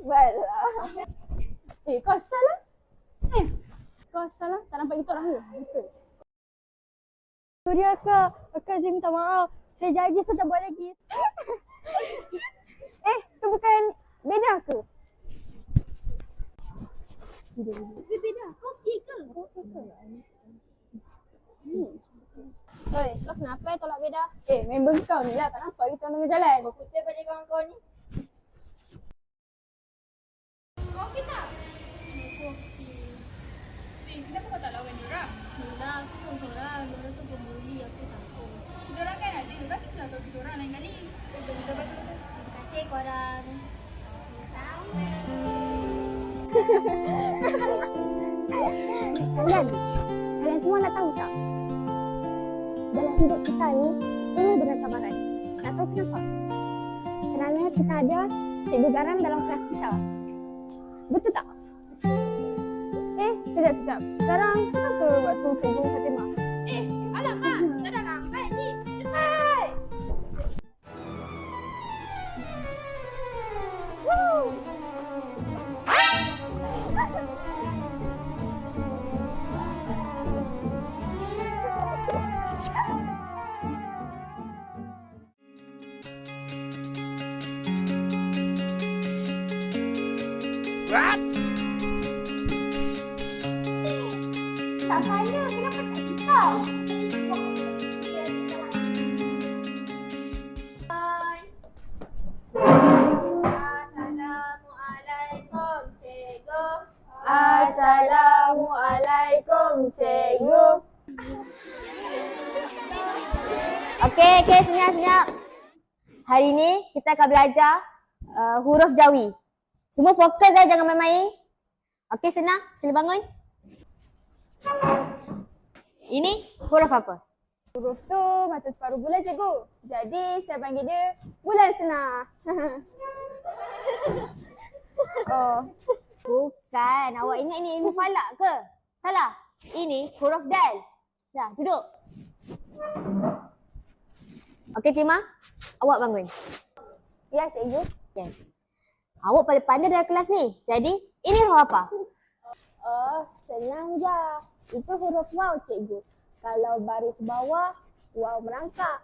Baiklah. Kau salah. Kau salah. Tak nampak kita orang ke? Betul. Surya Kak, saya minta maaf. Saya janji saya tak buat lagi. Tu bukan beda ke? Beda. Kau okey ke? Oi, kau kenapa tolak beda? Member kau ni lah. Tak nampak kita orang tengah jalan. Kau putih pada kawan-kawan ni. Kau okey tak? Aku okey. Kenapa kau tak lawan diorang? Yelah, aku seorang-seorang. Diorang tu pembuli, aku takut. Diorang kan ada. Bagislah kau kita orang lain kali. Betul-betul. Terima kasih korang. Kalian semua nak tahu tak? Dalam hidup kita ni, penuh dengan cabaran. Tak tahu kenapa? Kerana kita ada cikgu garam dalam kelas kita. Betul tak? Kejap. Sekarang kenapa waktu cikgu Fatimah? Alamak. Tak dah lambat ni. Cepat. Tak kaya, kenapa tak kita? Assalamualaikum, cikgu. Assalamualaikum, cikgu. Okey, senyap. Hari ni kita akan belajar huruf Jawi. Semua fokus jangan main-main. Okey, Sena, sila bangun. Ini huruf apa? Huruf tu macam separuh bulan, cikgu. Jadi saya panggil dia bulan Sena. Bukan. Awak ingat ini ilmu falak ke? Salah. Ini huruf dal. Dah, duduk. Okey, Tima. Awak bangun. Ya, cikgu. Okay. Awak paling pandai dalam kelas ni. Jadi, ini huruf apa? Senang je. Itu huruf waw, cikgu. Kalau baris bawah, waw merangkak.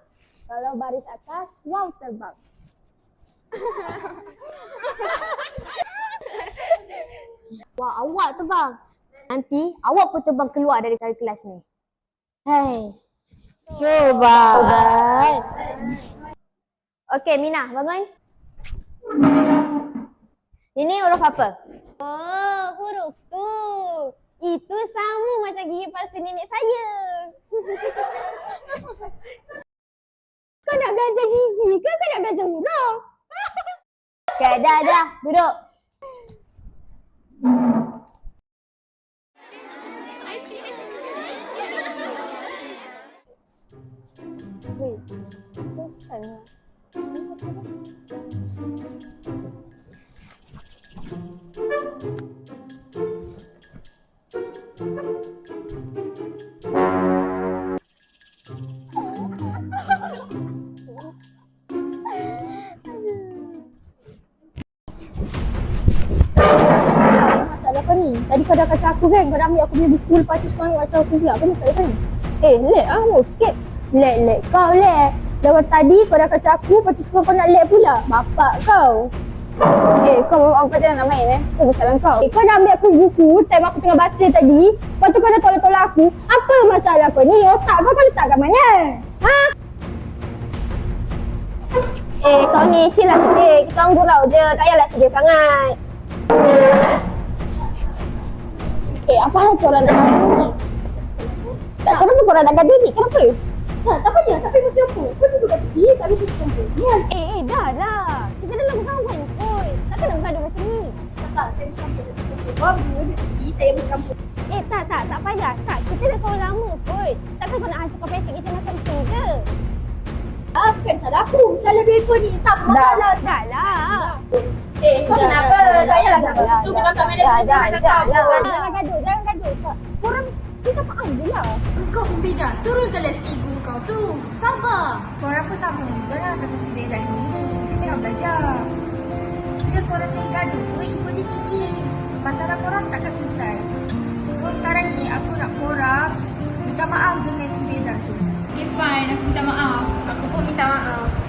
Kalau baris atas, waw terbang. Wah, awak terbang. Nanti awak pun terbang keluar dari kelas ni. Hai. Cuba. Okey, Mina, bangun. Ini huruf apa? Oh, huruf tu. Itu sama macam gigi palsu nenek saya. Kau nak belajar gigi ke kau nak belajar huruf? Okay, dah. Duduk. Weh, bosan lah. Masalah kau ni. Tadi kau dah kacau aku kan? Kau dah ambil aku punya buku, lepas tu sekarang kau kacau aku pula. Apa masalah kau ni? Lag mau sikit. Lag kau lag. Lewat tadi kau dah kacau aku, lepas tu sekarang kau nak lag pula. Bapak kau. Kau apa jangan nak main Apa masalah kau? Kau dah ambil aku buku, time aku tengah baca tadi. Lepas tu kau dah tolak-tolak aku. Apa masalah kau ni? Otak kau letak kat mana? Ha? Kau ni chill lah sikit. Kita orang gurau je. Tak payahlah sedih sangat. Apa hal korang nak gaduh ni? Tak, kenapa korang nak gaduh ni? Kenapa? Tak apa je. Tapi mesti apa? Kau duduk kat tepi, tak bisa sembunyian. Dah. Kita dah lama kawan kot. Takkan nak bergaduh macam ni? Tak, saya bercampur. Kau duduk kat tepi, saya bercampur. Tak payah. Tak, kita dah kawan lama kot. Takkan kau nak hancurkan paket kita macam tu ke? Bukan salah aku. Salah dua ekor ni. Tak masalah. Dah lah. Kau kenapa? Tak payahlah sampai situ. Kita tak main lagi. Jangan gaduh. Korang kita faham je lah. Engkau pembeda. Turunkanlah ego kau tu. Sabar. Korang pun sama. Jangan kata sedih lagi. Kita tengah belajar. bila korang cari gaduh, korang ikut je tinggi. Masalah korang takkan selesai. So sekarang ni aku nak korang minta maaf dengan si Bella tu. Okay, fine. Aku minta maaf. Aku pun minta maaf.